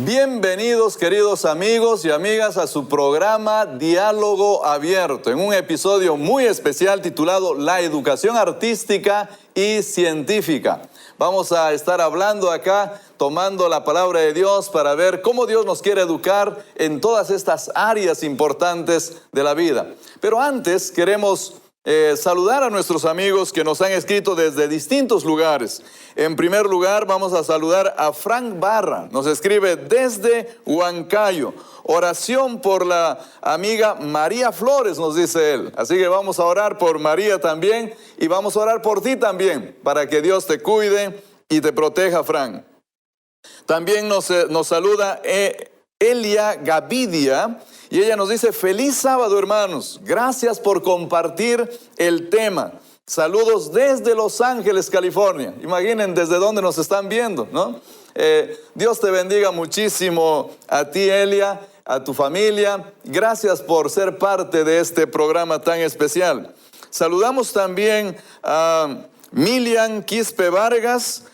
Bienvenidos, queridos amigos y amigas, a su programa Diálogo Abierto, en un episodio muy especial titulado La Educación Artística y Científica. Vamos a estar hablando acá, tomando la palabra de Dios para ver cómo Dios nos quiere educar en todas estas áreas importantes de la vida. Pero antes queremos saludar a nuestros amigos que nos han escrito desde distintos lugares. En primer lugar, vamos a saludar a Frank Barra. Nos escribe desde Huancayo. Oración por la amiga María Flores, nos dice él. Así que vamos a orar por María también y vamos a orar por ti también, para que Dios te cuide y te proteja, Frank. También nos saluda Elia Gavidia. Y ella nos dice: feliz sábado, hermanos. Gracias por compartir el tema. Saludos desde Los Ángeles, California. Imaginen desde dónde nos están viendo, ¿no? Dios te bendiga muchísimo a ti, Elia, a tu familia. Gracias por ser parte de este programa tan especial. Saludamos también a Milian Quispe Vargas.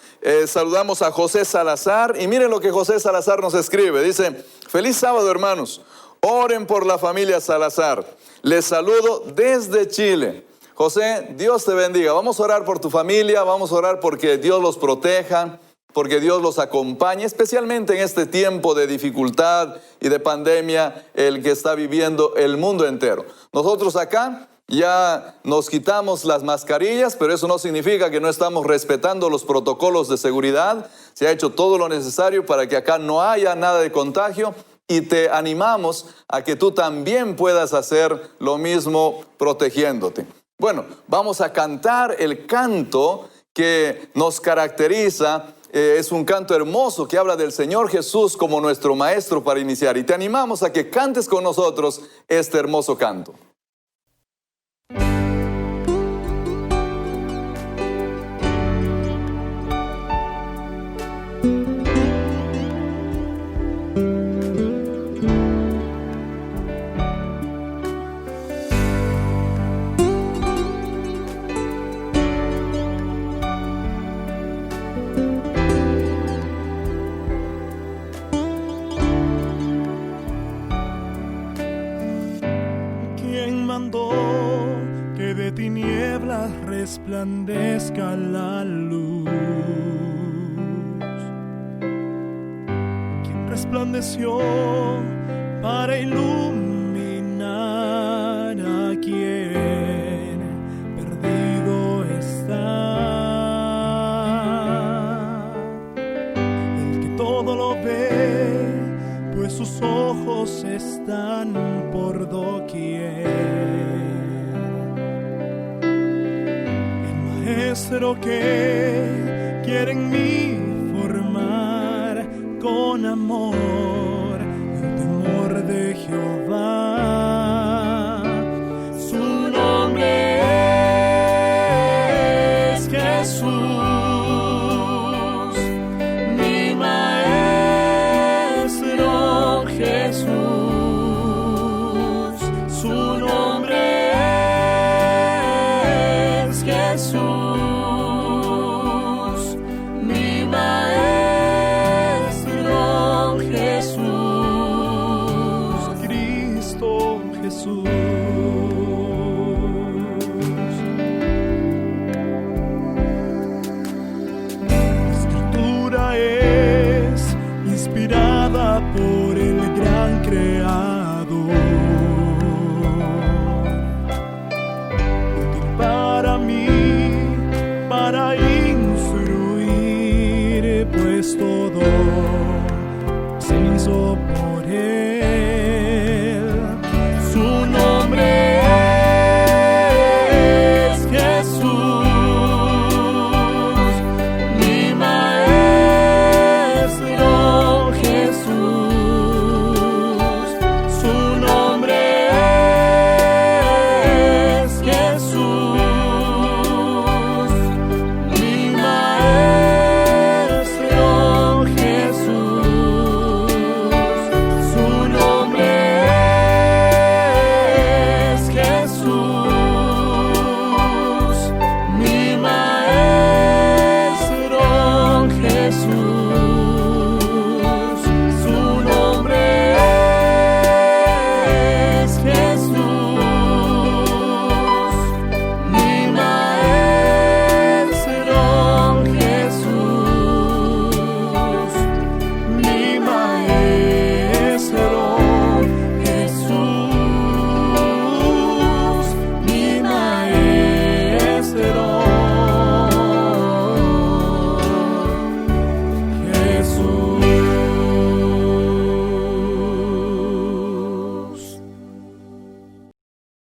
Saludamos a José Salazar. Y miren lo que José Salazar nos escribe. Dice: feliz sábado, hermanos. Oren por la familia Salazar. Les saludo desde Chile. José, Dios te bendiga. Vamos a orar por tu familia, vamos a orar porque Dios los proteja, porque Dios los acompañe, especialmente en este tiempo de dificultad y de pandemia, el que está viviendo el mundo entero. Nosotros acá ya nos quitamos las mascarillas, pero eso no significa que no estamos respetando los protocolos de seguridad. Se ha hecho todo lo necesario para que acá no haya nada de contagio. Y te animamos a que tú también puedas hacer lo mismo protegiéndote. Bueno, vamos a cantar el canto que nos caracteriza. Es un canto hermoso que habla del Señor Jesús como nuestro maestro para iniciar. Y te animamos a que cantes con nosotros este hermoso canto. Que de tinieblas resplandezca la luz. Quien resplandeció para iluminar a quien perdido está. El que todo lo ve, pues sus ojos están por doquier. Maestro que quiere en mí formar con amor el temor de Jehová. Su nombre es Jesús, mi Maestro Jesús. Su nombre es Jesús.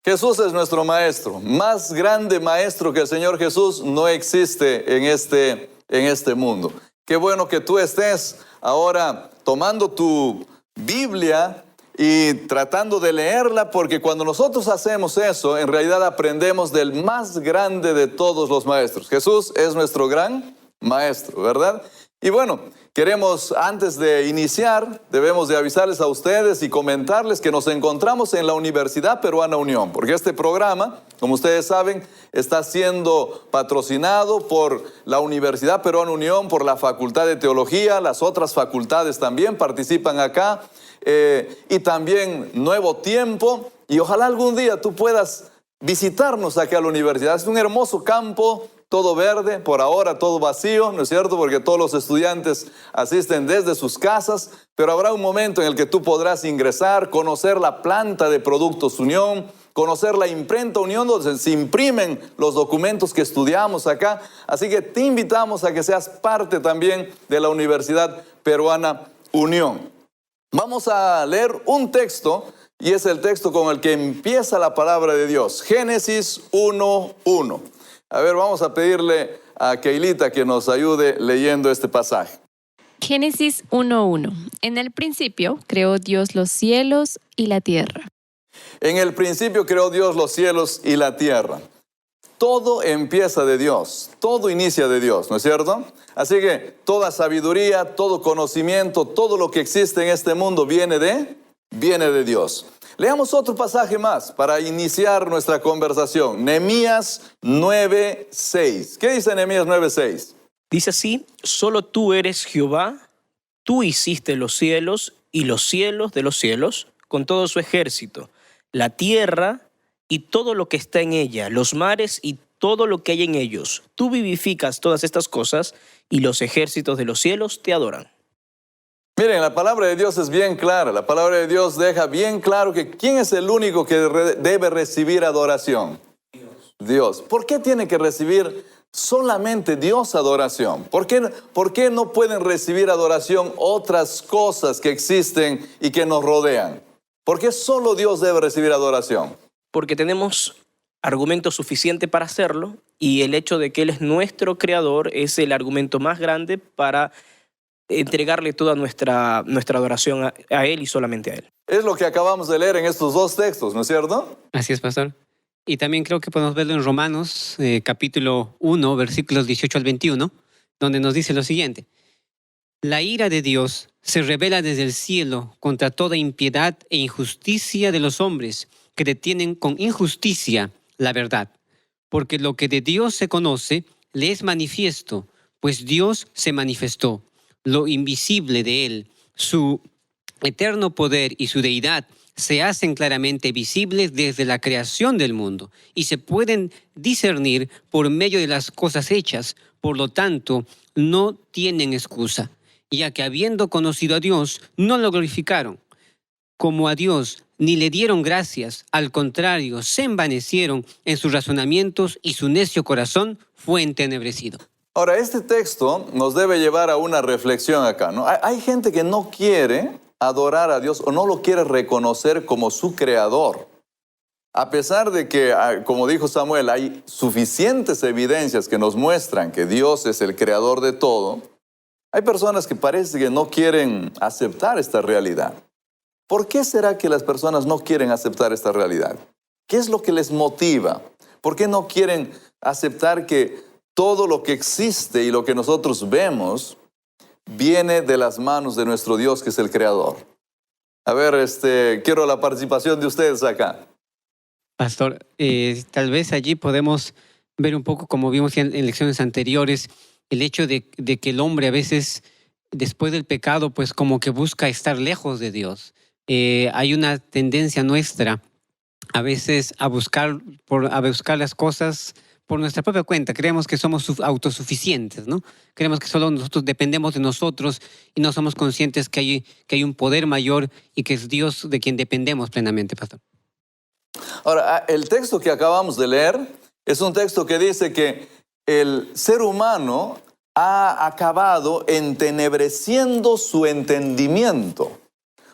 Jesús es nuestro maestro. Más grande maestro que el Señor Jesús no existe en este mundo. Qué bueno que tú estés ahora tomando tu Biblia y tratando de leerla, porque cuando nosotros hacemos eso, en realidad aprendemos del más grande de todos los maestros. Jesús es nuestro gran maestro, ¿verdad? Y bueno, queremos, antes de iniciar, debemos de avisarles a ustedes y comentarles que nos encontramos en la Universidad Peruana Unión, porque este programa, como ustedes saben, está siendo patrocinado por la Universidad Peruana Unión, por la Facultad de Teología, las otras facultades también participan acá, y también Nuevo Tiempo, y ojalá algún día tú puedas visitarnos aquí a la universidad. Es un hermoso campo, todo verde, por ahora todo vacío, ¿no es cierto? Porque todos los estudiantes asisten desde sus casas, pero habrá un momento en el que tú podrás ingresar, conocer la planta de Productos Unión, conocer la imprenta Unión, donde se imprimen los documentos que estudiamos acá. Así que te invitamos a que seas parte también de la Universidad Peruana Unión. Vamos a leer un texto, y es el texto con el que empieza la palabra de Dios, Génesis 1:1. A ver, vamos a pedirle a Keilita que nos ayude leyendo este pasaje. Génesis 1:1. En el principio creó Dios los cielos y la tierra. En el principio creó Dios los cielos y la tierra. Todo empieza de Dios, todo inicia de Dios, ¿no es cierto? Así que toda sabiduría, todo conocimiento, todo lo que existe en este mundo viene de Dios. Leamos otro pasaje más para iniciar nuestra conversación. Nehemías 9:6. ¿Qué dice Nehemías 9:6? Dice así: solo tú eres Jehová, tú hiciste los cielos y los cielos de los cielos, con todo su ejército, la tierra y todo lo que está en ella, los mares y todo lo que hay en ellos. Tú vivificas todas estas cosas y los ejércitos de los cielos te adoran. Miren, la palabra de Dios es bien clara. La palabra de Dios deja bien claro que ¿quién es el único que debe recibir adoración? Dios. ¿Por qué tiene que recibir solamente Dios adoración? ¿Por qué no pueden recibir adoración otras cosas que existen y que nos rodean? ¿Por qué solo Dios debe recibir adoración? Porque tenemos argumento suficiente para hacerlo, y el hecho de que Él es nuestro creador es el argumento más grande para entregarle toda nuestra adoración a Él y solamente a Él. Es lo que acabamos de leer en estos dos textos, ¿no es cierto? Así es, pastor. Y también creo que podemos verlo en Romanos, capítulo 1, versículos 18 al 21, donde nos dice lo siguiente: la ira de Dios se revela desde el cielo contra toda impiedad e injusticia de los hombres que detienen con injusticia la verdad. Porque lo que de Dios se conoce le es manifiesto, pues Dios se manifestó. Lo invisible de Él, su eterno poder y su deidad, se hacen claramente visibles desde la creación del mundo y se pueden discernir por medio de las cosas hechas. Por lo tanto, no tienen excusa, ya que habiendo conocido a Dios, no lo glorificaron como a Dios, ni le dieron gracias. Al contrario, se envanecieron en sus razonamientos y su necio corazón fue entenebrecido. Ahora, este texto nos debe llevar a una reflexión acá, ¿no? Hay gente que no quiere adorar a Dios o no lo quiere reconocer como su creador. A pesar de que, como dijo Samuel, hay suficientes evidencias que nos muestran que Dios es el creador de todo, hay personas que parece que no quieren aceptar esta realidad. ¿Por qué será que las personas no quieren aceptar esta realidad? ¿Qué es lo que les motiva? ¿Por qué no quieren aceptar que todo lo que existe y lo que nosotros vemos viene de las manos de nuestro Dios, que es el creador? A ver, quiero la participación de ustedes acá. Pastor, tal vez allí podemos ver un poco, como vimos en lecciones anteriores, el hecho de que el hombre a veces, después del pecado, pues como que busca estar lejos de Dios. Hay una tendencia nuestra a veces a buscar las cosas por nuestra propia cuenta. Creemos que somos autosuficientes, ¿no? Creemos que solo nosotros dependemos de nosotros y no somos conscientes que hay un poder mayor y que es Dios de quien dependemos plenamente, pastor. Ahora, el texto que acabamos de leer es un texto que dice que el ser humano ha acabado entenebreciendo su entendimiento.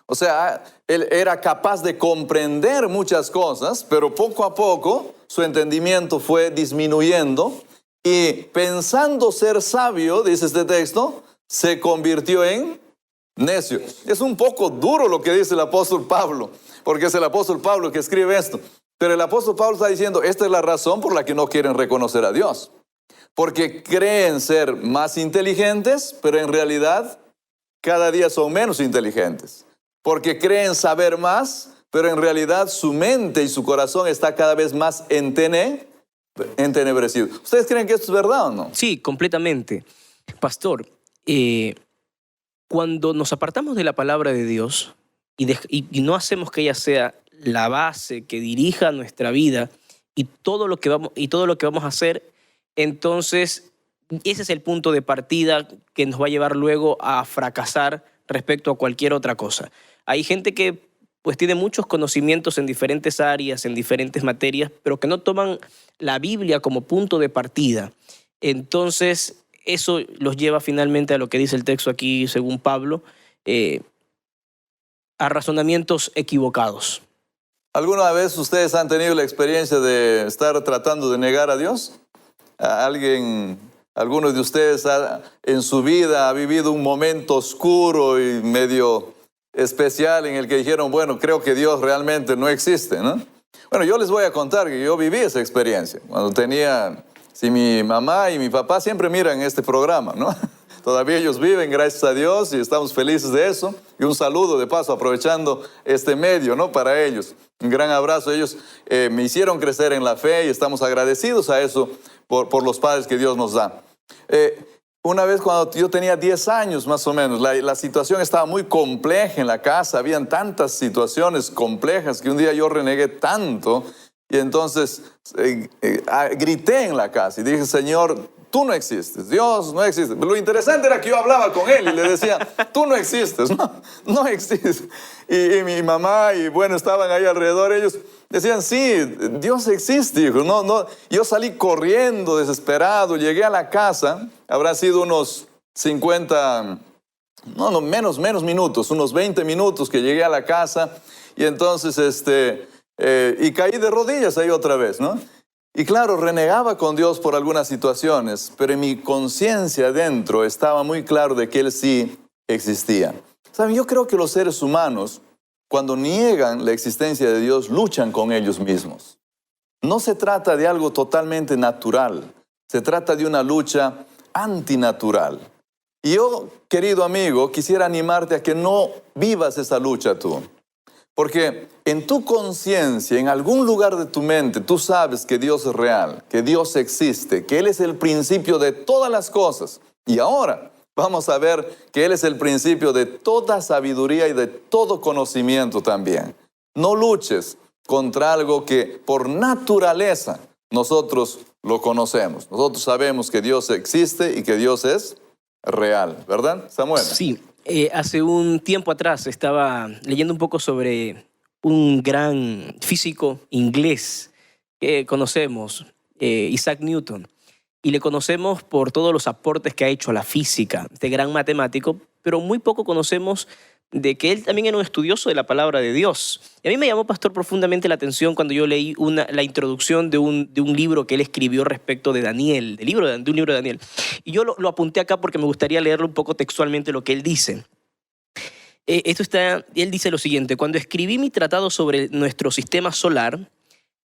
O sea, Él era capaz de comprender muchas cosas, pero poco a poco su entendimiento fue disminuyendo y pensando ser sabio, dice este texto, se convirtió en necio. Es un poco duro lo que dice el apóstol Pablo, porque es el apóstol Pablo que escribe esto. Pero el apóstol Pablo está diciendo, esta es la razón por la que no quieren reconocer a Dios. Porque creen ser más inteligentes, pero en realidad cada día son menos inteligentes. Porque creen saber más, pero en realidad su mente y su corazón está cada vez más entenebrecido. ¿Ustedes creen que esto es verdad o no? Sí, completamente. Pastor, cuando nos apartamos de la palabra de Dios y no hacemos que ella sea la base que dirija nuestra vida y todo lo que vamos a hacer, entonces ese es el punto de partida que nos va a llevar luego a fracasar respecto a cualquier otra cosa. Hay gente que pues tiene muchos conocimientos en diferentes áreas, en diferentes materias, pero que no toman la Biblia como punto de partida. Entonces, eso los lleva finalmente a lo que dice el texto aquí, según Pablo, a razonamientos equivocados. ¿Alguna vez ustedes han tenido la experiencia de estar tratando de negar a Dios? ¿Alguno de ustedes en su vida ha vivido un momento oscuro y medio especial en el que dijeron, bueno, creo que Dios realmente no existe, ¿no? Bueno, yo les voy a contar que yo viví esa experiencia. Cuando si mi mamá y mi papá siempre miran este programa, ¿no? Todavía ellos viven, gracias a Dios, y estamos felices de eso. Y un saludo de paso, aprovechando este medio, ¿no? Para ellos. Un gran abrazo. Ellos me hicieron crecer en la fe y estamos agradecidos a eso por los padres que Dios nos da. Una vez cuando yo tenía 10 años más o menos, la situación estaba muy compleja en la casa, habían tantas situaciones complejas que un día yo renegué tanto y entonces grité en la casa y dije, Señor, tú no existes, Dios no existe. Lo interesante era que yo hablaba con él y le decía, tú no existes, no existes. Y mi mamá y bueno, estaban ahí alrededor, ellos decían, sí, Dios existe, hijo. No. Yo salí corriendo, desesperado, llegué a la casa, habrá sido unos 50, menos minutos, unos 20 minutos que llegué a la casa y entonces, y caí de rodillas ahí otra vez, ¿no? Y claro, renegaba con Dios por algunas situaciones, pero en mi conciencia adentro estaba muy claro de que Él sí existía. ¿Saben? Yo creo que los seres humanos, cuando niegan la existencia de Dios, luchan con ellos mismos. No se trata de algo totalmente natural, se trata de una lucha antinatural. Y yo, querido amigo, quisiera animarte a que no vivas esa lucha tú. Porque en tu conciencia, en algún lugar de tu mente, tú sabes que Dios es real, que Dios existe, que Él es el principio de todas las cosas. Y ahora vamos a ver que Él es el principio de toda sabiduría y de todo conocimiento también. No luches contra algo que por naturaleza nosotros lo conocemos. Nosotros sabemos que Dios existe y que Dios es real, ¿verdad, Samuel? Sí. Hace un tiempo atrás estaba leyendo un poco sobre un gran físico inglés que conocemos, Isaac Newton, y le conocemos por todos los aportes que ha hecho a la física, este gran matemático, pero muy poco conocemos de que él también era un estudioso de la palabra de Dios. Y a mí me llamó, pastor, profundamente la atención cuando yo leí la introducción de un libro que él escribió respecto de Daniel, de un libro de Daniel. Y yo lo apunté acá porque me gustaría leerlo un poco textualmente lo que él dice. Él dice lo siguiente: cuando escribí mi tratado sobre nuestro sistema solar,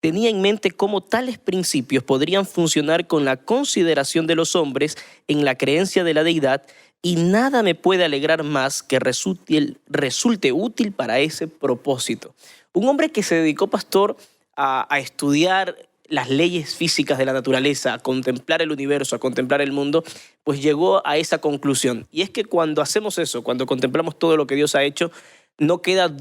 tenía en mente cómo tales principios podrían funcionar con la consideración de los hombres en la creencia de la deidad, y nada me puede alegrar más que resulte útil para ese propósito. Un hombre que se dedicó, pastor, a estudiar las leyes físicas de la naturaleza, a contemplar el universo, a contemplar el mundo, pues llegó a esa conclusión. Y es que cuando hacemos eso, cuando contemplamos todo lo que Dios ha hecho, no queda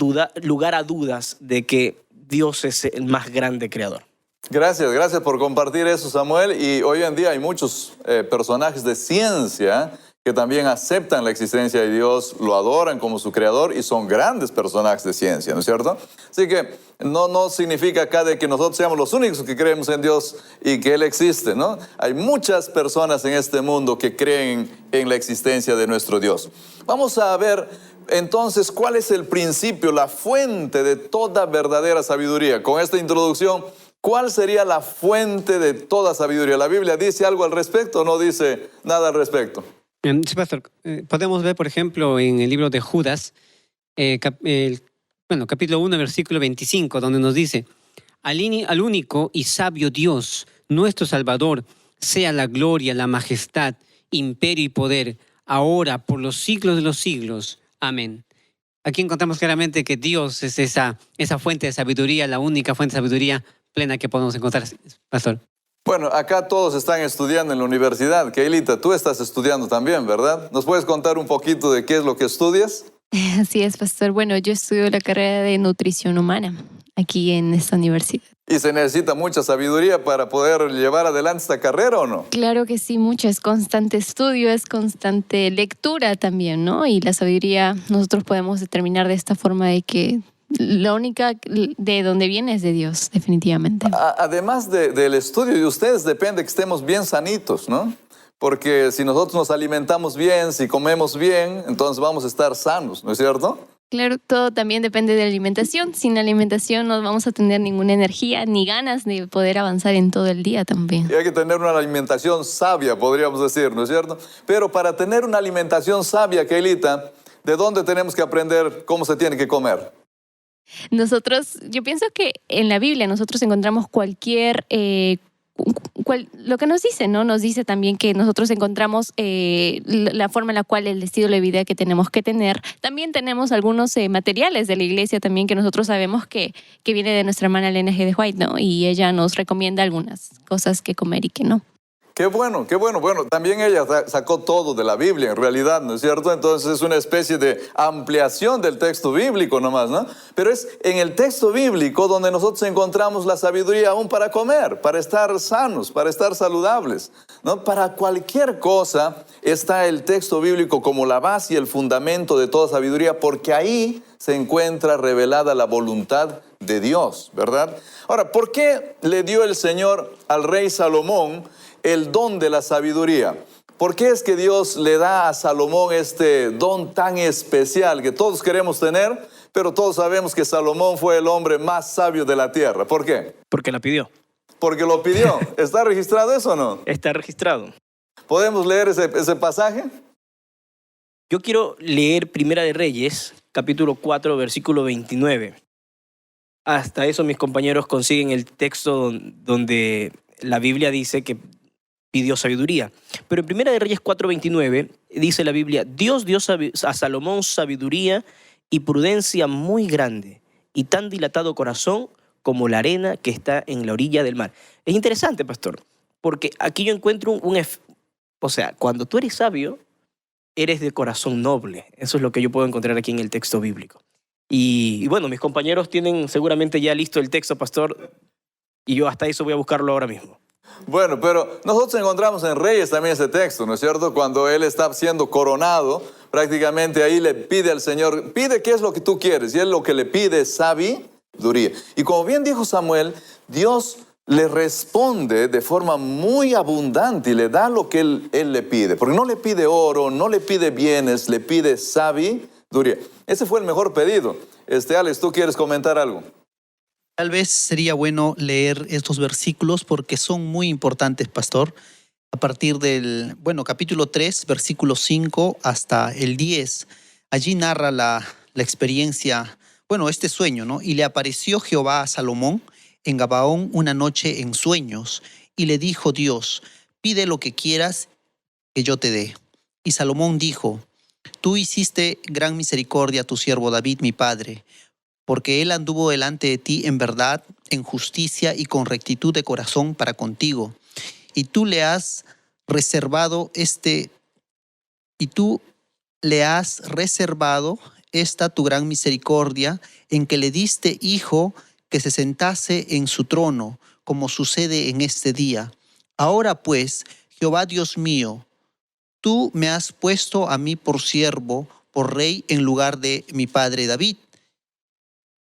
lugar a dudas de que Dios es el más grande creador. Gracias por compartir eso, Samuel. Y hoy en día hay muchos personajes de ciencia que también aceptan la existencia de Dios, lo adoran como su creador y son grandes personajes de ciencia, ¿no es cierto? Así que no significa acá de que nosotros seamos los únicos que creemos en Dios y que Él existe, ¿no? Hay muchas personas en este mundo que creen en la existencia de nuestro Dios. Vamos a ver entonces cuál es el principio, la fuente de toda verdadera sabiduría. Con esta introducción, ¿cuál sería la fuente de toda sabiduría? ¿La Biblia dice algo al respecto o no dice nada al respecto? Sí, pastor. Podemos ver, por ejemplo, en el libro de Judas, capítulo 1, versículo 25, donde nos dice: al único y sabio Dios, nuestro Salvador, sea la gloria, la majestad, imperio y poder, ahora, por los siglos de los siglos. Amén. Aquí encontramos claramente que Dios es esa fuente de sabiduría, la única fuente de sabiduría plena que podemos encontrar, pastor. Bueno, acá todos están estudiando en la universidad. Keilita, tú estás estudiando también, ¿verdad? ¿Nos puedes contar un poquito de qué es lo que estudias? Así es, pastor. Bueno, yo estudio la carrera de nutrición humana aquí en esta universidad. ¿Y se necesita mucha sabiduría para poder llevar adelante esta carrera o no? Claro que sí, mucho. Es constante estudio, es constante lectura también, ¿no? Y la sabiduría nosotros podemos determinar de esta forma de que la única de donde viene es de Dios, definitivamente. Además del estudio de ustedes, depende que estemos bien sanitos, ¿no? Porque si nosotros nos alimentamos bien, si comemos bien, entonces vamos a estar sanos, ¿no es cierto? Claro, todo también depende de la alimentación. Sin alimentación no vamos a tener ninguna energía ni ganas de poder avanzar en todo el día también. Y hay que tener una alimentación sabia, podríamos decir, ¿no es cierto? Pero para tener una alimentación sabia, Keilita, ¿de dónde tenemos que aprender cómo se tiene que comer? Yo pienso que en la Biblia nosotros encontramos lo que nos dice, ¿no? Nos dice también que nosotros encontramos la forma en la cual el estilo de vida que tenemos que tener. También tenemos algunos materiales de la iglesia también que nosotros sabemos que viene de nuestra hermana Elena G. de White, ¿no? Y ella nos recomienda algunas cosas que comer y que no. Qué bueno, qué bueno. Bueno, también ella sacó todo de la Biblia, en realidad, ¿no es cierto? Entonces es una especie de ampliación del texto bíblico nomás, ¿no? Pero es en el texto bíblico donde nosotros encontramos la sabiduría aún para comer, para estar sanos, para estar saludables, ¿no? Para cualquier cosa está el texto bíblico como la base y el fundamento de toda sabiduría, porque ahí se encuentra revelada la voluntad de Dios, ¿verdad? Ahora, ¿por qué le dio el Señor al rey Salomón el don de la sabiduría? ¿Por qué es que Dios le da a Salomón este don tan especial que todos queremos tener, pero todos sabemos que Salomón fue el hombre más sabio de la tierra? ¿Por qué? Porque la pidió. Porque lo pidió. ¿Está registrado eso o no? Está registrado. ¿Podemos leer ese pasaje? Yo quiero leer Primera de Reyes, capítulo 4, versículo 29. Hasta eso mis compañeros consiguen el texto donde la Biblia dice que pidió sabiduría. Pero en Primera de Reyes 4:29 dice la Biblia: Dios dio a Salomón sabiduría y prudencia muy grande y tan dilatado corazón como la arena que está en la orilla del mar. Es interesante, pastor, porque aquí yo encuentro o sea, cuando tú eres sabio, eres de corazón noble. Eso es lo que yo puedo encontrar aquí en el texto bíblico. Y bueno, mis compañeros tienen seguramente ya listo el texto, pastor, y yo hasta eso voy a buscarlo ahora mismo. Bueno, pero nosotros encontramos en Reyes también ese texto, ¿no es cierto? Cuando él está siendo coronado, prácticamente ahí le pide al Señor, pide qué es lo que tú quieres, y él lo que le pide es sabiduría. Y como bien dijo Samuel, Dios le responde de forma muy abundante y le da lo que él le pide, porque no le pide oro, no le pide bienes, le pide sabiduría. Ese fue el mejor pedido. Alex, ¿tú quieres comentar algo? Tal vez sería bueno leer estos versículos porque son muy importantes, pastor. A partir del, capítulo 3, versículo 5 hasta el 10. Allí narra la experiencia, este sueño, ¿no? Y le apareció Jehová a Salomón en Gabaón una noche en sueños. Y le dijo Dios: pide lo que quieras que yo te dé. Y Salomón dijo: tú hiciste gran misericordia a tu siervo David, mi padre, porque él anduvo delante de ti en verdad, en justicia y con rectitud de corazón para contigo. Y tú le has reservado esta tu gran misericordia, en que le diste hijo que se sentase en su trono, como sucede en este día. Ahora pues, Jehová Dios mío, tú me has puesto a mí por siervo, por rey en lugar de mi padre David.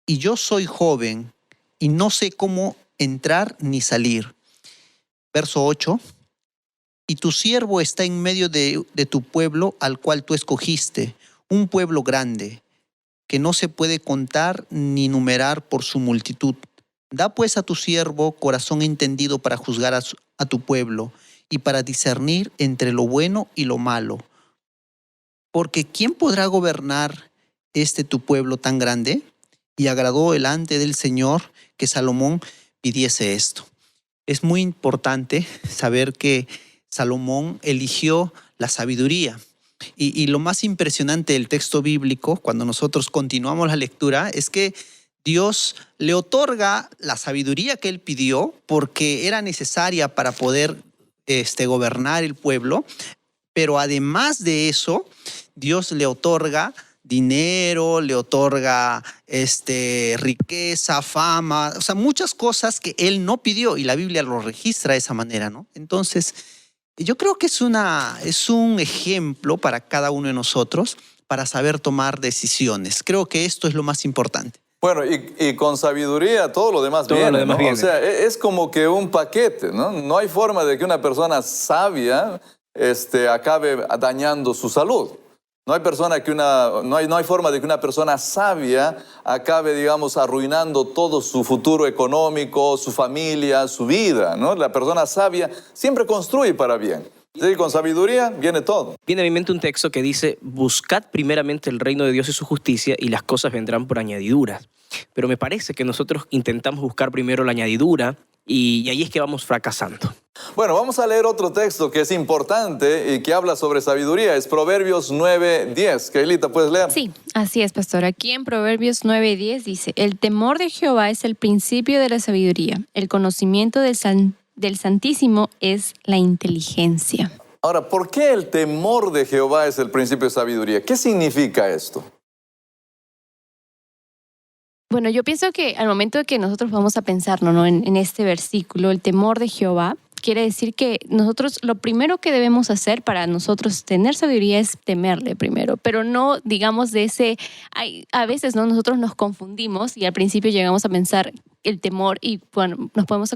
Y yo soy joven y no sé cómo entrar ni salir. Verso 8. Y tu siervo está en medio de tu pueblo al cual tú escogiste, un pueblo grande, que no se puede contar ni numerar por su multitud. Da pues a tu siervo corazón entendido para juzgar a tu pueblo y para discernir entre lo bueno y lo malo. Porque ¿quién podrá gobernar tu pueblo tan grande? Y agradó delante del Señor que Salomón pidiese esto. Es muy importante saber que Salomón eligió la sabiduría. Y lo más impresionante del texto bíblico, cuando nosotros continuamos la lectura, es que Dios le otorga la sabiduría que él pidió porque era necesaria para poder gobernar el pueblo. Pero además de eso, Dios le otorga dinero, le otorga riqueza, fama, o sea, muchas cosas que él no pidió y la Biblia lo registra de esa manera, ¿no? Entonces, yo creo que es un ejemplo para cada uno de nosotros para saber tomar decisiones. Creo que esto es lo más importante. Bueno, y con sabiduría todo lo demás Todo viene, lo demás ¿no? viene. O sea, es como que un paquete, ¿no? No hay forma de que una persona sabia acabe dañando su salud. No hay forma de que una persona sabia acabe, digamos, arruinando todo su futuro económico, su familia, su vida, ¿no? La persona sabia siempre construye para bien. Sí, con sabiduría viene todo. Viene a mi mente un texto que dice, buscad primeramente el reino de Dios y su justicia y las cosas vendrán por añadidura. Pero me parece que nosotros intentamos buscar primero la añadidura y ahí es que vamos fracasando. Bueno, vamos a leer otro texto que es importante y que habla sobre sabiduría. Es Proverbios 9:10. Keilita, ¿puedes leer? Sí, así es, pastor. Aquí en Proverbios 9:10 dice, el temor de Jehová es el principio de la sabiduría. El conocimiento del Santísimo es la inteligencia. Ahora, ¿por qué el temor de Jehová es el principio de sabiduría? ¿Qué significa esto? Bueno, yo pienso que al momento de que nosotros vamos a pensarlo, ¿no? en este versículo, el temor de Jehová, quiere decir que nosotros lo primero que debemos hacer para nosotros tener sabiduría es temerle primero, pero no digamos a veces no nosotros nos confundimos y al principio llegamos a pensar el temor y bueno, nos podemos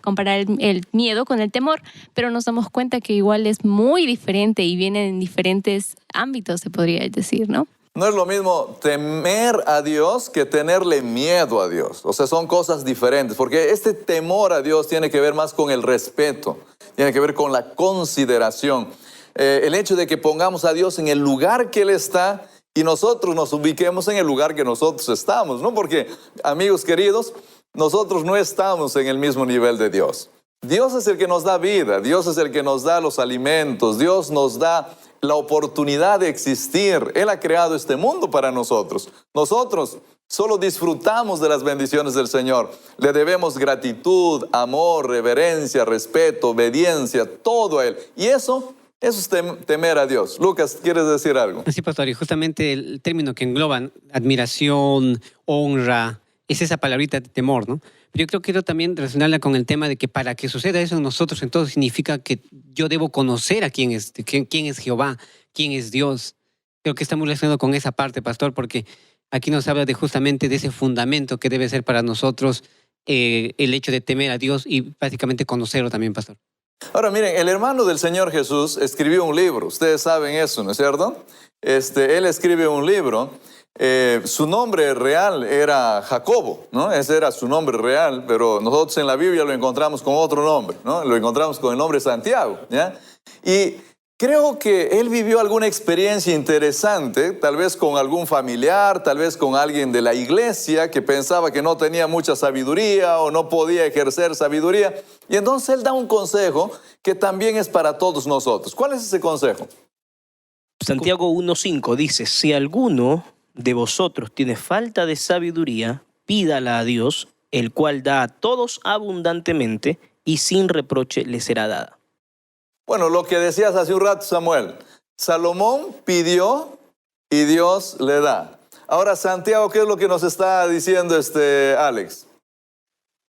comparar el miedo con el temor, pero nos damos cuenta que igual es muy diferente y viene en diferentes ámbitos, se podría decir, ¿no? No es lo mismo temer a Dios que tenerle miedo a Dios. O sea, son cosas diferentes, porque este temor a Dios tiene que ver más con el respeto, tiene que ver con la consideración. El hecho de que pongamos a Dios en el lugar que Él está y nosotros nos ubiquemos en el lugar que nosotros estamos, ¿no? Porque, amigos queridos, nosotros no estamos en el mismo nivel de Dios. Dios es el que nos da vida, Dios es el que nos da los alimentos, Dios nos da la oportunidad de existir. Él ha creado este mundo para nosotros. Nosotros solo disfrutamos de las bendiciones del Señor. Le debemos gratitud, amor, reverencia, respeto, obediencia, todo a Él. Y eso es temer a Dios. Lucas, ¿quieres decir algo? Sí, pastor, y justamente el término que engloban admiración, honra, es esa palabrita de temor, ¿no? Pero yo creo que quiero también relacionarla con el tema de que para que suceda eso en nosotros, entonces significa que yo debo conocer a quién es Jehová, quién es Dios. Creo que está muy relacionado con esa parte, pastor, porque aquí nos habla justamente de ese fundamento que debe ser para nosotros el hecho de temer a Dios y básicamente conocerlo también, pastor. Ahora miren, el hermano del Señor Jesús escribió un libro. Ustedes saben eso, ¿no es cierto? Él escribe un libro. Su nombre real era Jacobo, ¿no? Ese era su nombre real, pero nosotros en la Biblia lo encontramos con otro nombre, ¿no? Lo encontramos con el nombre Santiago, ¿ya? Y creo que él vivió alguna experiencia interesante, tal vez con algún familiar, tal vez con alguien de la iglesia que pensaba que no tenía mucha sabiduría o no podía ejercer sabiduría. Y entonces él da un consejo que también es para todos nosotros. ¿Cuál es ese consejo? Santiago 1:5 dice, si alguno de vosotros tiene falta de sabiduría, pídala a Dios, el cual da a todos abundantemente y sin reproche le será dada. Bueno, lo que decías hace un rato, Samuel. Salomón pidió y Dios le da. Ahora, Santiago, ¿qué es lo que nos está diciendo Alex?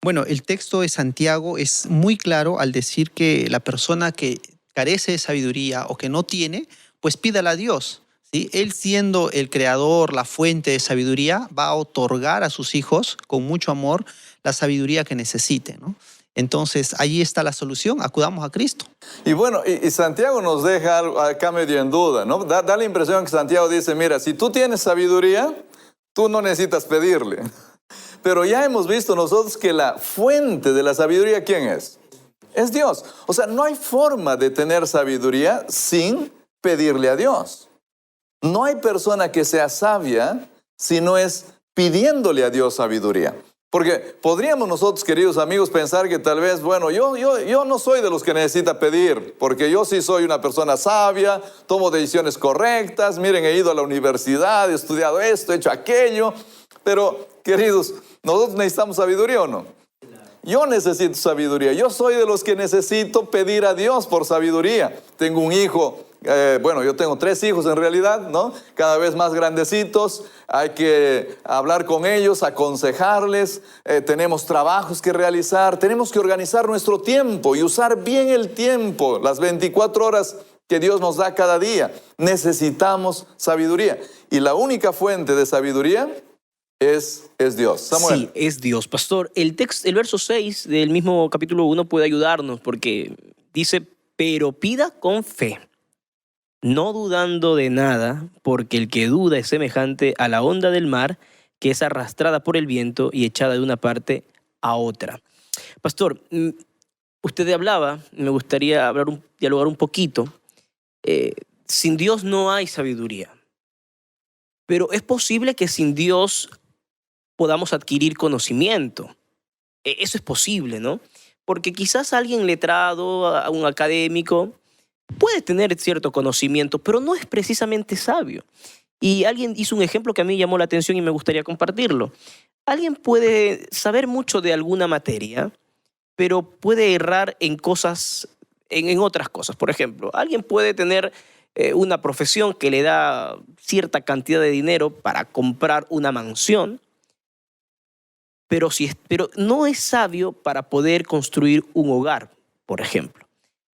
Bueno, el texto de Santiago es muy claro al decir que la persona que carece de sabiduría o que no tiene, pues pídala a Dios, ¿sí? Él, siendo el creador, la fuente de sabiduría, va a otorgar a sus hijos con mucho amor la sabiduría que necesiten, ¿no? Entonces, allí está la solución, acudamos a Cristo. Y bueno, y Santiago nos deja algo acá medio en duda, ¿no? Da la impresión que Santiago dice, mira, si tú tienes sabiduría, tú no necesitas pedirle. Pero ya hemos visto nosotros que la fuente de la sabiduría, ¿quién es? Es Dios. O sea, no hay forma de tener sabiduría sin pedirle a Dios. No hay persona que sea sabia si no es pidiéndole a Dios sabiduría. Porque podríamos nosotros, queridos amigos, pensar que tal vez, bueno, yo no soy de los que necesita pedir, porque yo sí soy una persona sabia, tomo decisiones correctas, miren, he ido a la universidad, he estudiado esto, he hecho aquello. Pero, queridos, ¿nosotros necesitamos sabiduría o no? Yo necesito sabiduría. Yo soy de los que necesito pedir a Dios por sabiduría. Tengo un hijo, yo tengo 3 hijos en realidad, ¿no? Cada vez más grandecitos. Hay que hablar con ellos, aconsejarles. Tenemos trabajos que realizar. Tenemos que organizar nuestro tiempo y usar bien el tiempo, las 24 horas que Dios nos da cada día. Necesitamos sabiduría. Y la única fuente de sabiduría es Dios. Samuel. Sí, es Dios. Pastor, el verso 6 del mismo capítulo 1 puede ayudarnos porque dice, pero pida con fe, no dudando de nada, porque el que duda es semejante a la onda del mar, que es arrastrada por el viento y echada de una parte a otra. Pastor, usted hablaba, me gustaría dialogar un poquito. Sin Dios no hay sabiduría. Pero es posible que sin Dios podamos adquirir conocimiento. Eso es posible, ¿no? Porque quizás alguien letrado, un académico, puede tener cierto conocimiento, pero no es precisamente sabio. Y alguien hizo un ejemplo que a mí llamó la atención y me gustaría compartirlo. Alguien puede saber mucho de alguna materia, pero puede errar en cosas, en otras cosas. Por ejemplo, alguien puede tener una profesión que le da cierta cantidad de dinero para comprar una mansión, pero no es sabio para poder construir un hogar, por ejemplo.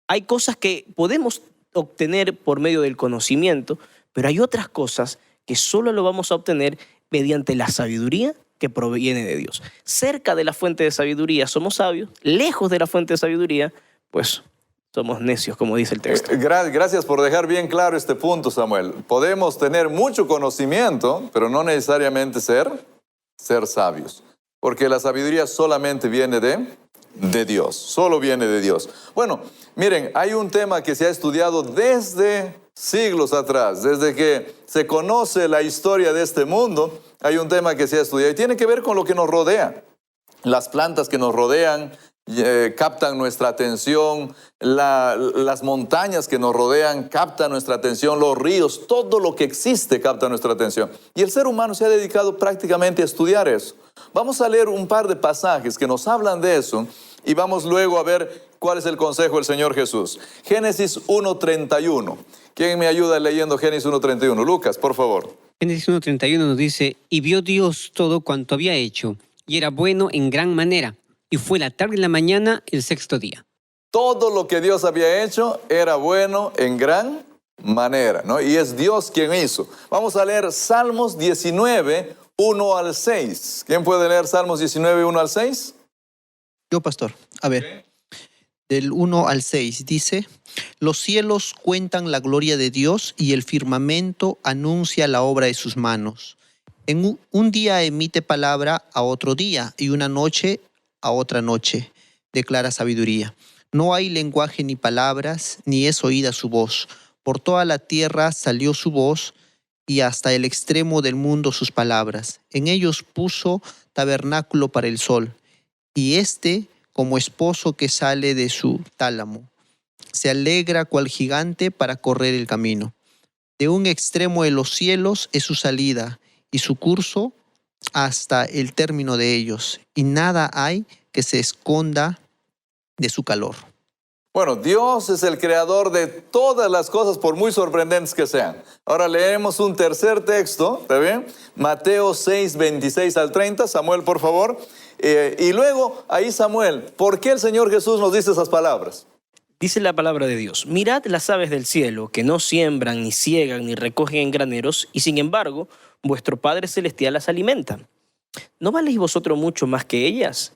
Hay cosas que podemos obtener por medio del conocimiento, pero hay otras cosas que solo lo vamos a obtener mediante la sabiduría que proviene de Dios. Cerca de la fuente de sabiduría somos sabios, lejos de la fuente de sabiduría, pues somos necios, como dice el texto. Gracias por dejar bien claro este punto, Samuel. Podemos tener mucho conocimiento, pero no necesariamente ser sabios. Porque la sabiduría solamente viene de Dios, solo viene de Dios. Bueno, miren, hay un tema que se ha estudiado desde siglos atrás, desde que se conoce la historia de este mundo, hay un tema que se ha estudiado y tiene que ver con lo que nos rodea. Las plantas que nos rodean captan nuestra atención, las montañas que nos rodean captan nuestra atención, los ríos, todo lo que existe capta nuestra atención. Y el ser humano se ha dedicado prácticamente a estudiar eso. Vamos a leer un par de pasajes que nos hablan de eso y vamos luego a ver cuál es el consejo del Señor Jesús. Génesis 1:31. ¿Quién me ayuda leyendo Génesis 1:31? Lucas, por favor. Génesis 1:31 nos dice, y vio Dios todo cuanto había hecho, y era bueno en gran manera, y fue la tarde y la mañana el 6º día. Todo lo que Dios había hecho era bueno en gran manera, ¿no? Y es Dios quien hizo. Vamos a leer Salmos 19, 1 al 6. ¿Quién puede leer Salmos 19, 1 al 6? Yo, pastor. A ver. Del 1 al 6 dice, los cielos cuentan la gloria de Dios y el firmamento anuncia la obra de sus manos. En un día emite palabra a otro día y una noche a otra noche, declara sabiduría. No hay lenguaje ni palabras, ni es oída su voz. Por toda la tierra salió su voz y hasta el extremo del mundo sus palabras. En ellos puso tabernáculo para el sol, y como esposo que sale de su tálamo. Se alegra cual gigante para correr el camino. De un extremo de los cielos es su salida, y su curso hasta el término de ellos, y nada hay que se esconda de su calor. Bueno, Dios es el creador de todas las cosas, por muy sorprendentes que sean. Ahora leemos un tercer texto, ¿está bien? Mateo 6, 26 al 30. Samuel, por favor. Y luego, ahí Samuel, ¿por qué el Señor Jesús nos dice esas palabras? Dice la palabra de Dios: mirad las aves del cielo, que no siembran, ni ciegan, ni recogen en graneros, y sin embargo, vuestro Padre Celestial las alimenta. ¿No valéis vosotros mucho más que ellas?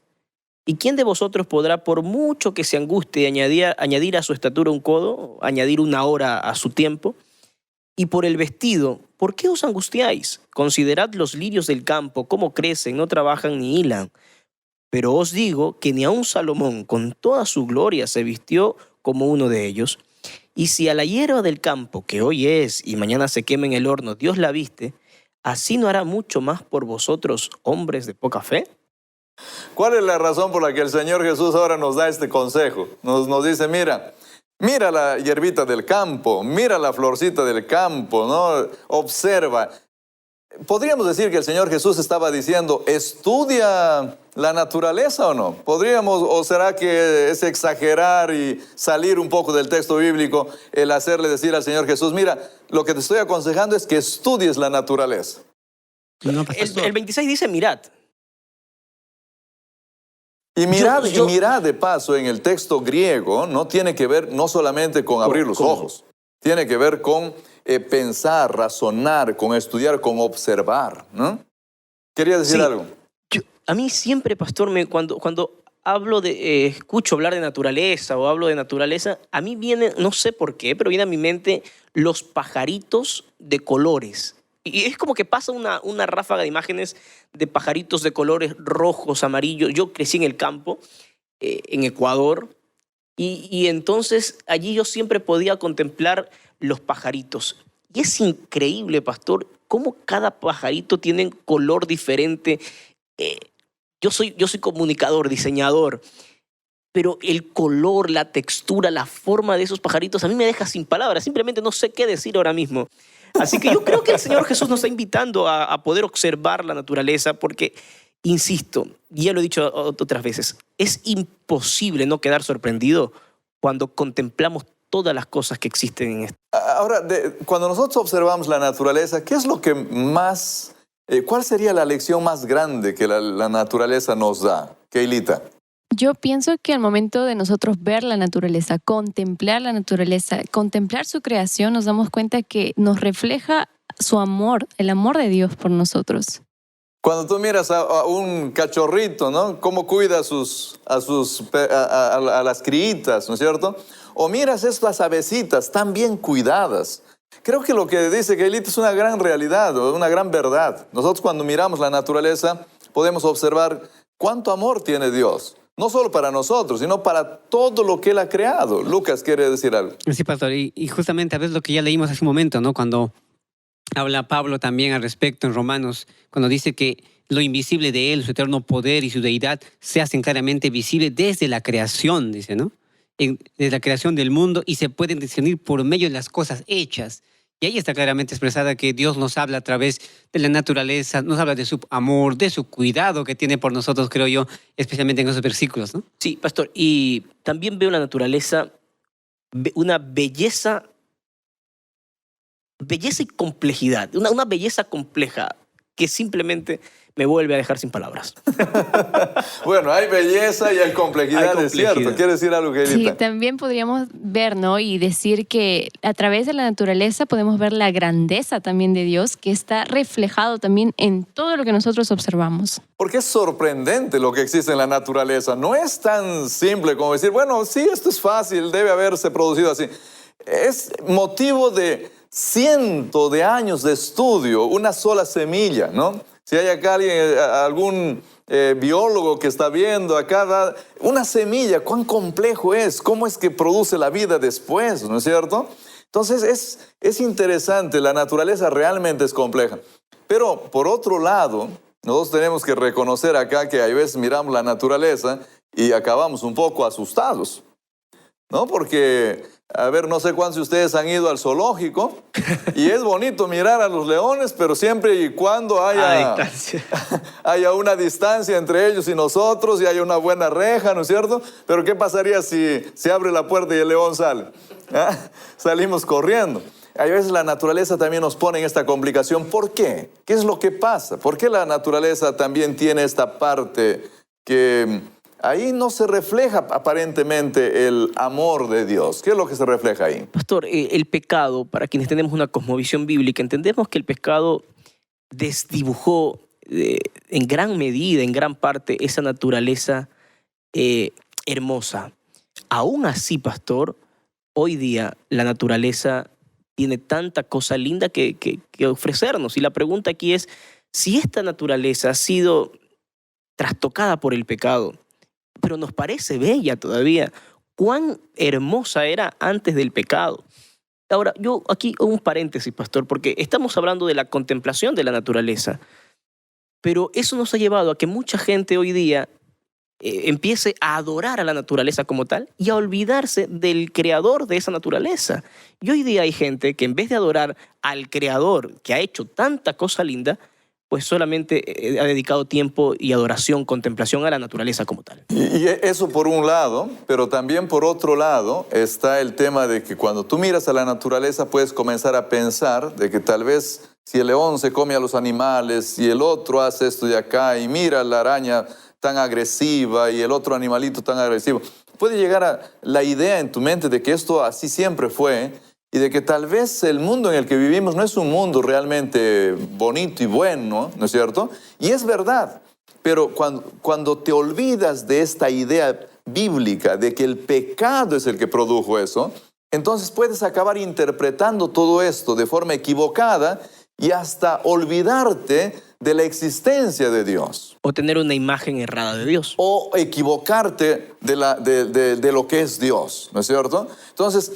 ¿Y quién de vosotros podrá, por mucho que se angustie, añadir a su estatura un codo, añadir una hora a su tiempo? Y por el vestido, ¿por qué os angustiáis? Considerad los lirios del campo, cómo crecen, no trabajan ni hilan. Pero os digo que ni aun Salomón, con toda su gloria, se vistió como uno de ellos. Y si a la hierba del campo, que hoy es y mañana se quema en el horno, Dios la viste, ¿así no hará mucho más por vosotros, hombres de poca fe? ¿Cuál es la razón por la que el Señor Jesús ahora nos da este consejo? Nos dice, mira la hierbita del campo, mira la florcita del campo, ¿no? Observa. ¿Podríamos decir que el Señor Jesús estaba diciendo, estudia la naturaleza o no? ¿Podríamos, o será que es exagerar y salir un poco del texto bíblico el hacerle decir al Señor Jesús, mira, lo que te estoy aconsejando es que estudies la naturaleza? No, pastor. El 26 dice, mirad. Y mirad de paso en el texto griego, no tiene que ver no solamente con abrir los ojos, tiene que ver con pensar, razonar, con estudiar, con observar, ¿no? ¿Quería decir algo? A mí siempre, pastor, cuando hablo escucho hablar de naturaleza o hablo de naturaleza, a mí viene, no sé por qué, pero viene a mi mente los pajaritos de colores. Y es como que pasa una ráfaga de imágenes de pajaritos de colores rojos, amarillos. Yo crecí en el campo, en Ecuador, y entonces allí yo siempre podía contemplar los pajaritos. Y es increíble, pastor, cómo cada pajarito tiene color diferente. Yo soy comunicador, diseñador, pero el color, la textura, la forma de esos pajaritos a mí me deja sin palabras. Simplemente no sé qué decir ahora mismo. Así que yo creo que el Señor Jesús nos está invitando a poder observar la naturaleza porque, insisto, ya lo he dicho otras veces, es imposible no quedar sorprendido cuando contemplamos todas las cosas que existen en esto. Ahora, cuando nosotros observamos la naturaleza, ¿qué es lo que más, cuál sería la lección más grande que la naturaleza nos da? Keilita. Yo pienso que al momento de nosotros ver la naturaleza, contemplar su creación, nos damos cuenta que nos refleja su amor, el amor de Dios por nosotros. Cuando tú miras a un cachorrito, ¿no? Cómo cuida a las criitas, ¿no es cierto? O miras estas avecitas tan bien cuidadas. Creo que lo que dice Keilita es una gran realidad, una gran verdad. Nosotros cuando miramos la naturaleza podemos observar cuánto amor tiene Dios. No solo para nosotros, sino para todo lo que Él ha creado. Lucas quiere decir algo. Sí, pastor. Y justamente a veces lo que ya leímos hace un momento, ¿no? Cuando habla Pablo también al respecto en Romanos, cuando dice que lo invisible de Él, su eterno poder y su deidad, se hacen claramente visibles desde la creación, dice, ¿no? Desde la creación del mundo y se pueden discernir por medio de las cosas hechas. Y ahí está claramente expresada que Dios nos habla a través de la naturaleza, nos habla de su amor, de su cuidado que tiene por nosotros, creo yo, especialmente en esos versículos, ¿no? Sí, pastor, y también veo la naturaleza, una belleza y complejidad, una belleza compleja que simplemente me vuelve a dejar sin palabras. Bueno, hay belleza y hay complejidad, es cierto. ¿Quiere decir algo, Keilita? Sí, también podríamos ver, ¿no? Y decir que a través de la naturaleza podemos ver la grandeza también de Dios, que está reflejado también en todo lo que nosotros observamos. Porque es sorprendente lo que existe en la naturaleza. No es tan simple como decir, bueno, sí, esto es fácil, debe haberse producido así. Es motivo de cientos de años de estudio, una sola semilla, ¿no? Si hay acá algún biólogo que está viendo acá, una semilla, cuán complejo es, cómo es que produce la vida después, ¿no es cierto? Entonces es interesante, la naturaleza realmente es compleja. Pero por otro lado, nosotros tenemos que reconocer acá que a veces miramos la naturaleza y acabamos un poco asustados, ¿no? Porque, a ver, no sé cuántos de ustedes han ido al zoológico y es bonito mirar a los leones, pero siempre y cuando haya una distancia entre ellos y nosotros y haya una buena reja, ¿no es cierto? Pero ¿qué pasaría si se abre la puerta y el león sale? ¿Ah? Salimos corriendo. A veces la naturaleza también nos pone en esta complicación. ¿Por qué? ¿Qué es lo que pasa? ¿Por qué la naturaleza también tiene esta parte que ahí no se refleja aparentemente el amor de Dios. ¿Qué es lo que se refleja ahí? Pastor, el pecado, para quienes tenemos una cosmovisión bíblica, entendemos que el pecado desdibujó en gran medida, en gran parte, esa naturaleza hermosa. Aún así, pastor, hoy día la naturaleza tiene tanta cosa linda que ofrecernos. Y la pregunta aquí es, si esta naturaleza ha sido trastocada por el pecado, pero nos parece bella todavía, ¿cuán hermosa era antes del pecado? Ahora, yo aquí un paréntesis, pastor, porque estamos hablando de la contemplación de la naturaleza, pero eso nos ha llevado a que mucha gente hoy día empiece a adorar a la naturaleza como tal y a olvidarse del creador de esa naturaleza. Y hoy día hay gente que en vez de adorar al creador que ha hecho tanta cosa linda, pues solamente ha dedicado tiempo y adoración, contemplación a la naturaleza como tal. Y eso por un lado, pero también por otro lado está el tema de que cuando tú miras a la naturaleza puedes comenzar a pensar de que tal vez si el león se come a los animales y el otro hace esto de acá y mira la araña tan agresiva y el otro animalito tan agresivo, puede llegar a la idea en tu mente de que esto así siempre fue y de que tal vez el mundo en el que vivimos no es un mundo realmente bonito y bueno, ¿no es cierto? Y es verdad, pero cuando te olvidas de esta idea bíblica de que el pecado es el que produjo eso, entonces puedes acabar interpretando todo esto de forma equivocada y hasta olvidarte de la existencia de Dios. O tener una imagen errada de Dios. O equivocarte de lo que es Dios, ¿no es cierto? Entonces,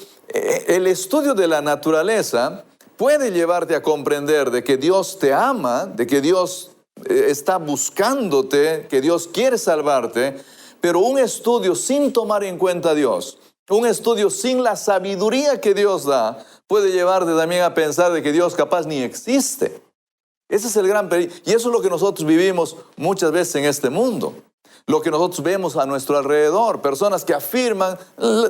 el estudio de la naturaleza puede llevarte a comprender de que Dios te ama, de que Dios está buscándote, que Dios quiere salvarte, pero un estudio sin tomar en cuenta a Dios, un estudio sin la sabiduría que Dios da, puede llevarte también a pensar de que Dios capaz ni existe. Ese es el gran peligro. Y eso es lo que nosotros vivimos muchas veces en este mundo. Lo que nosotros vemos a nuestro alrededor. Personas que afirman,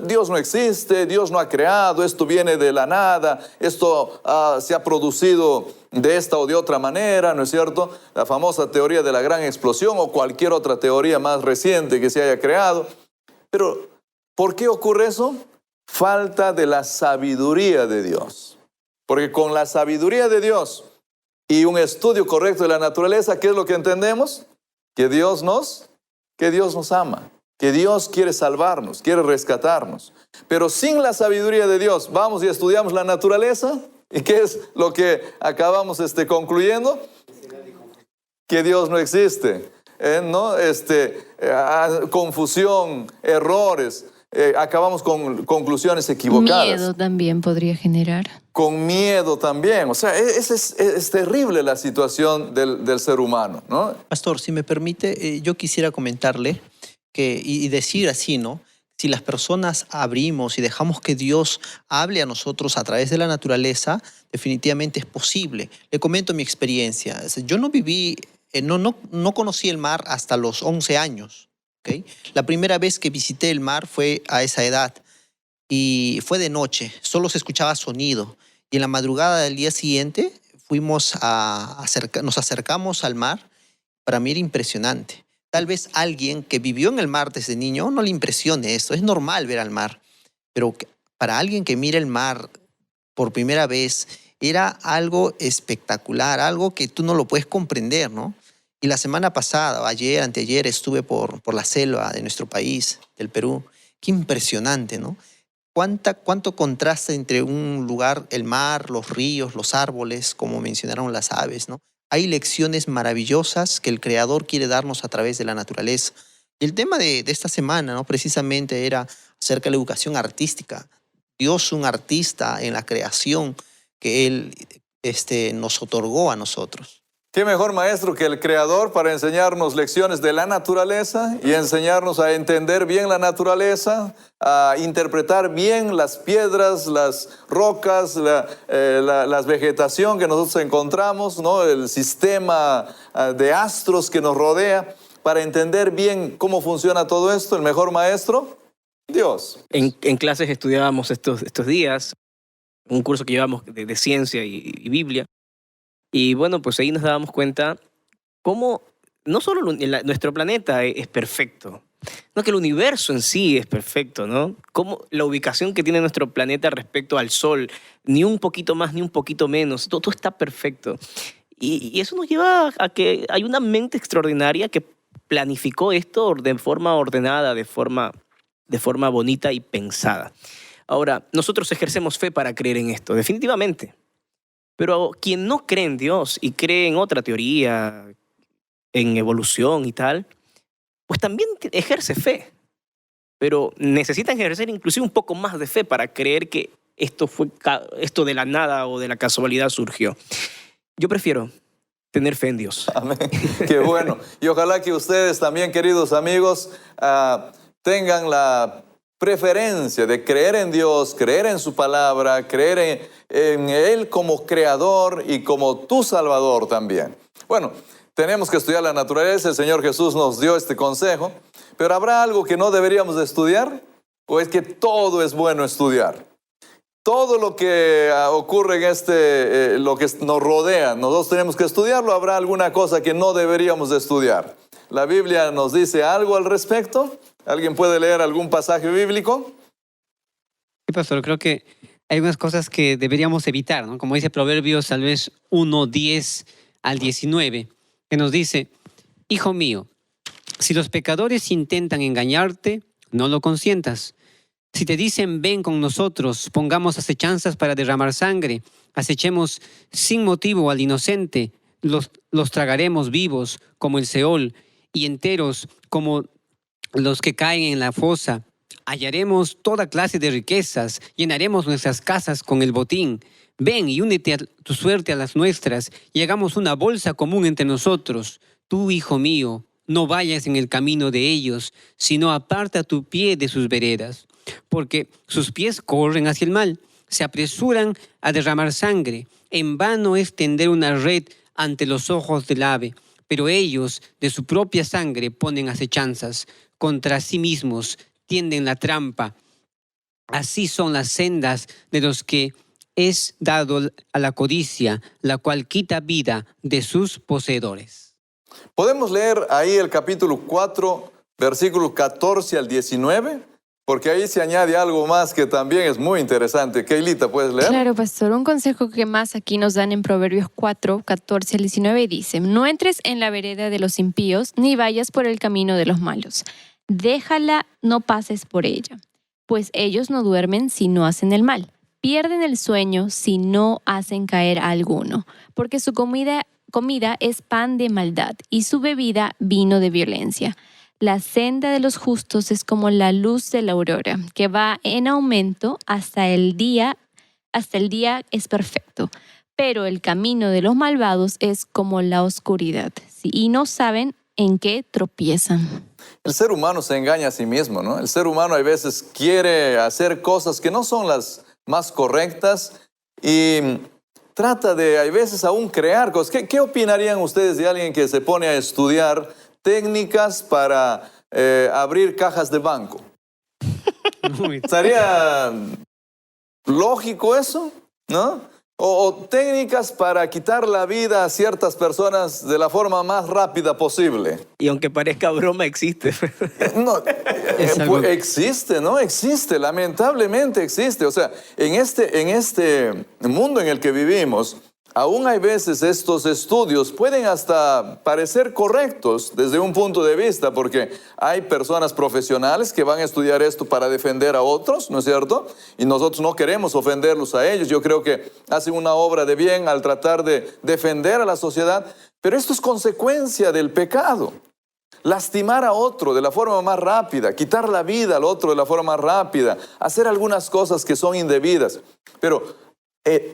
Dios no existe, Dios no ha creado, esto viene de la nada, esto se ha producido de esta o de otra manera, ¿no es cierto? La famosa teoría de la gran explosión o cualquier otra teoría más reciente que se haya creado. Pero, ¿por qué ocurre eso? Falta de la sabiduría de Dios. Porque con la sabiduría de Dios y un estudio correcto de la naturaleza, ¿qué es lo que entendemos? Que Dios nos ama, que Dios quiere salvarnos, quiere rescatarnos. Pero sin la sabiduría de Dios, vamos y estudiamos la naturaleza. ¿Y qué es lo que acabamos concluyendo? Que Dios no existe. ¿No? Confusión, errores. Acabamos con conclusiones equivocadas. Miedo también podría generar. Con miedo también. O sea, es terrible la situación del ser humano, ¿no? Pastor, si me permite, yo quisiera comentarle y decir así, ¿no? Si las personas abrimos y dejamos que Dios hable a nosotros a través de la naturaleza, definitivamente es posible. Le comento mi experiencia. Yo no viví, no conocí el mar hasta los 11 años. ¿Okay? La primera vez que visité el mar fue a esa edad y fue de noche, solo se escuchaba sonido. Y en la madrugada del día siguiente nos acercamos al mar. Para mí era impresionante. Tal vez alguien que vivió en el mar desde niño no le impresione esto, es normal ver al mar. Pero para alguien que mira el mar por primera vez era algo espectacular, algo que tú no lo puedes comprender, ¿no? Y la semana pasada, ayer, anteayer, estuve por la selva de nuestro país, del Perú. Qué impresionante, ¿no? Cuánto contraste entre un lugar, el mar, los ríos, los árboles, como mencionaron las aves, ¿no? Hay lecciones maravillosas que el Creador quiere darnos a través de la naturaleza. Y el tema de esta semana, ¿no? Precisamente era acerca de la educación artística. Dios, un artista en la creación que Él nos otorgó a nosotros. ¿Qué mejor maestro que el Creador para enseñarnos lecciones de la naturaleza y enseñarnos a entender bien la naturaleza, a interpretar bien las piedras, las rocas, la vegetación que nosotros encontramos, ¿no? El sistema de astros que nos rodea, para entender bien cómo funciona todo esto? ¿El mejor maestro? Dios. En clases estudiábamos estos días un curso que llevamos de ciencia y Biblia. Y bueno, pues ahí nos dábamos cuenta cómo no solo nuestro planeta es perfecto, No, que el universo en sí es perfecto, ¿no? Como la ubicación que tiene nuestro planeta respecto al Sol, ni un poquito más ni un poquito menos, todo está perfecto. Y eso nos lleva a que hay una mente extraordinaria que planificó esto de forma ordenada, de forma bonita y pensada. Ahora, nosotros ejercemos fe para creer en esto, definitivamente. Pero quien no cree en Dios y cree en otra teoría, en evolución y tal, pues también ejerce fe. Pero necesitan ejercer inclusive un poco más de fe para creer que esto de la nada o de la casualidad surgió. Yo prefiero tener fe en Dios. Amén. Qué bueno. Y ojalá que ustedes también, queridos amigos, tengan la preferencia de creer en Dios, creer en su palabra, creer en Él como creador y como tu Salvador también. Bueno, tenemos que estudiar la naturaleza. El Señor Jesús nos dio este consejo. Pero ¿habrá algo que no deberíamos de estudiar? ¿O es que todo es bueno estudiar? Todo lo que ocurre en lo que nos rodea, nosotros tenemos que estudiarlo. ¿Habrá alguna cosa que no deberíamos de estudiar? ¿La Biblia nos dice algo al respecto? ¿Alguien puede leer algún pasaje bíblico? Sí, pastor, creo que hay unas cosas que deberíamos evitar, ¿no? Como dice Proverbios, tal vez 1, 10 al 19, que nos dice: Hijo mío, si los pecadores intentan engañarte, no lo consientas. Si te dicen, ven con nosotros, pongamos acechanzas para derramar sangre, acechemos sin motivo al inocente, los tragaremos vivos como el Seol y enteros como los que caen en la fosa. Hallaremos toda clase de riquezas, llenaremos nuestras casas con el botín. Ven y únete a tu suerte a las nuestras y hagamos una bolsa común entre nosotros. Tú, hijo mío, no vayas en el camino de ellos, sino aparta tu pie de sus veredas. Porque sus pies corren hacia el mal, se apresuran a derramar sangre. En vano es tender una red ante los ojos del ave, pero ellos de su propia sangre ponen acechanzas. Contra sí mismos tienden la trampa. Así son las sendas de los que es dado a la codicia, la cual quita vida de sus poseedores. ¿Podemos leer ahí el capítulo 4, versículos 14 al 19? Porque ahí se añade algo más que también es muy interesante. Keilita, ¿puedes leer? Claro, pastor. Un consejo que más aquí nos dan en Proverbios 4, 14 al 19 dice: no entres en la vereda de los impíos, ni vayas por el camino de los malos. Déjala, no pases por ella, pues ellos no duermen si no hacen el mal. Pierden el sueño si no hacen caer a alguno, porque su comida es pan de maldad y su bebida vino de violencia. La senda de los justos es como la luz de la aurora, que va en aumento hasta el día es perfecto. Pero el camino de los malvados es como la oscuridad, ¿sí? Y no saben en qué tropiezan. El ser humano se engaña a sí mismo, ¿no? El ser humano a veces quiere hacer cosas que no son las más correctas y trata de, a veces, aún crear cosas. ¿Qué opinarían ustedes de alguien que se pone a estudiar técnicas para abrir cajas de banco? ¿Estaría lógico eso? ¿No? O técnicas para quitar la vida a ciertas personas de la forma más rápida posible. Y aunque parezca broma, existe. No, algo... existe, ¿no? Existe, lamentablemente existe. O sea, en este mundo en el que vivimos, aún hay veces estos estudios pueden hasta parecer correctos desde un punto de vista, porque hay personas profesionales que van a estudiar esto para defender a otros, ¿no es cierto? Y nosotros no queremos ofenderlos a ellos. Yo creo que hacen una obra de bien al tratar de defender a la sociedad, pero esto es consecuencia del pecado. Lastimar a otro de la forma más rápida, quitar la vida al otro de la forma más rápida, hacer algunas cosas que son indebidas. Pero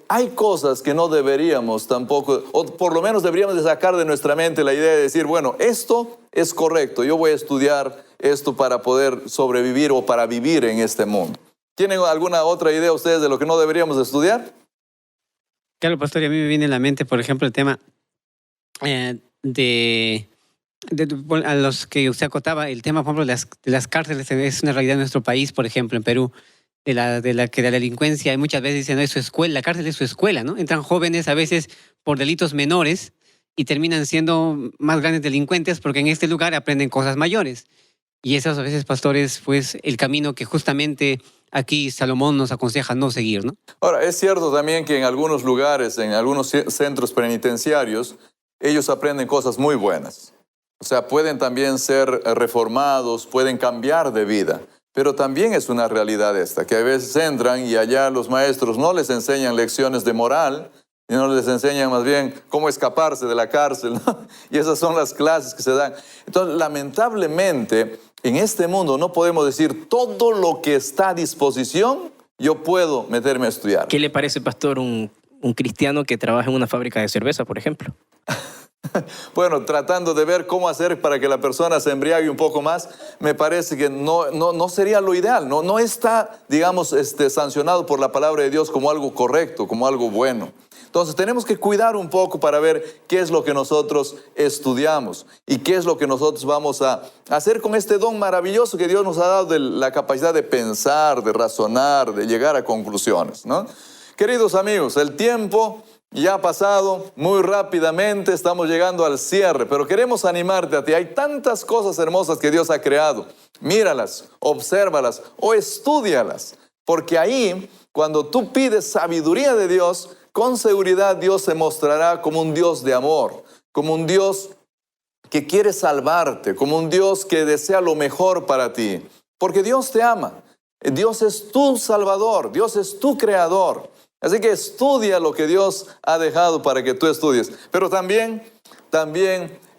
hay cosas que no deberíamos tampoco, o por lo menos deberíamos de sacar de nuestra mente la idea de decir, bueno, esto es correcto, yo voy a estudiar esto para poder sobrevivir o para vivir en este mundo. ¿Tienen alguna otra idea ustedes de lo que no deberíamos de estudiar? Claro, pastor, y a mí me viene a la mente, por ejemplo, el tema a los que usted acotaba, el tema, por ejemplo, de las cárceles es una realidad en nuestro país, por ejemplo, en Perú. De la delincuencia, y muchas veces dicen, no, es su escuela, la cárcel es su escuela, ¿no? Entran jóvenes a veces por delitos menores y terminan siendo más grandes delincuentes porque en este lugar aprenden cosas mayores. Y esas a veces, pastores, pues el camino que justamente aquí Salomón nos aconseja no seguir, ¿no? Ahora, es cierto también que en algunos lugares, en algunos centros penitenciarios, ellos aprenden cosas muy buenas. O sea, pueden también ser reformados, pueden cambiar de vida. Pero también es una realidad esta, que a veces entran y allá los maestros no les enseñan lecciones de moral, y no les enseñan más bien cómo escaparse de la cárcel, ¿no? Y esas son las clases que se dan. Entonces, lamentablemente, en este mundo no podemos decir todo lo que está a disposición, yo puedo meterme a estudiar. ¿Qué le parece, pastor, un cristiano que trabaja en una fábrica de cerveza, por ejemplo? Bueno, tratando de ver cómo hacer para que la persona se embriague un poco más, me parece que no sería lo ideal. No está, digamos, sancionado por la palabra de Dios como algo correcto, como algo bueno. Entonces tenemos que cuidar un poco para ver qué es lo que nosotros estudiamos y qué es lo que nosotros vamos a hacer con este don maravilloso que Dios nos ha dado de la capacidad de pensar, de razonar, de llegar a conclusiones, ¿no? Queridos amigos, el tiempo ya ha pasado muy rápidamente, estamos llegando al cierre, pero queremos animarte a ti. Hay tantas cosas hermosas que Dios ha creado. Míralas, obsérvalas o estúdialas, porque ahí, cuando tú pides sabiduría de Dios, con seguridad Dios se mostrará como un Dios de amor, como un Dios que quiere salvarte, como un Dios que desea lo mejor para ti, porque Dios te ama. Dios es tu Salvador, Dios es tu Creador. Así que estudia lo que Dios ha dejado para que tú estudies. Pero también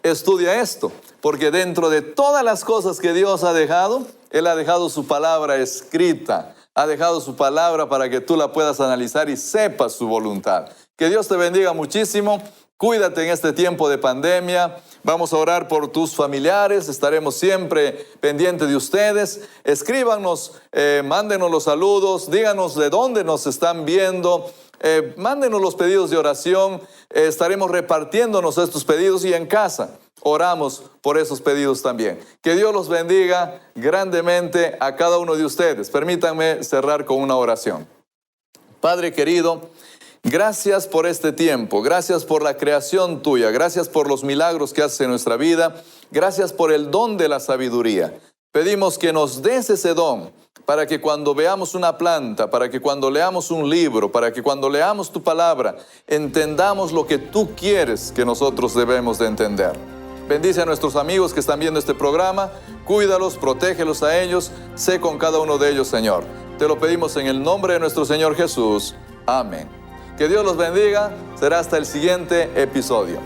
estudia esto, porque dentro de todas las cosas que Dios ha dejado, Él ha dejado su palabra escrita. Ha dejado su palabra para que tú la puedas analizar y sepas su voluntad. Que Dios te bendiga muchísimo. Cuídate en este tiempo de pandemia. Vamos a orar por tus familiares. Estaremos siempre pendientes de ustedes. Escríbanos, mándenos los saludos. Díganos de dónde nos están viendo. Mándenos los pedidos de oración. Estaremos repartiéndonos estos pedidos y en casa oramos por esos pedidos también. Que Dios los bendiga grandemente a cada uno de ustedes. Permítanme cerrar con una oración. Padre querido, gracias por este tiempo, gracias por la creación tuya, gracias por los milagros que haces en nuestra vida, gracias por el don de la sabiduría. Pedimos que nos des ese don para que cuando veamos una planta, para que cuando leamos un libro, para que cuando leamos tu palabra, entendamos lo que tú quieres que nosotros debemos de entender. Bendice a nuestros amigos que están viendo este programa, cuídalos, protégelos a ellos, sé con cada uno de ellos, Señor. Te lo pedimos en el nombre de nuestro Señor Jesús. Amén. Que Dios los bendiga. Será hasta el siguiente episodio.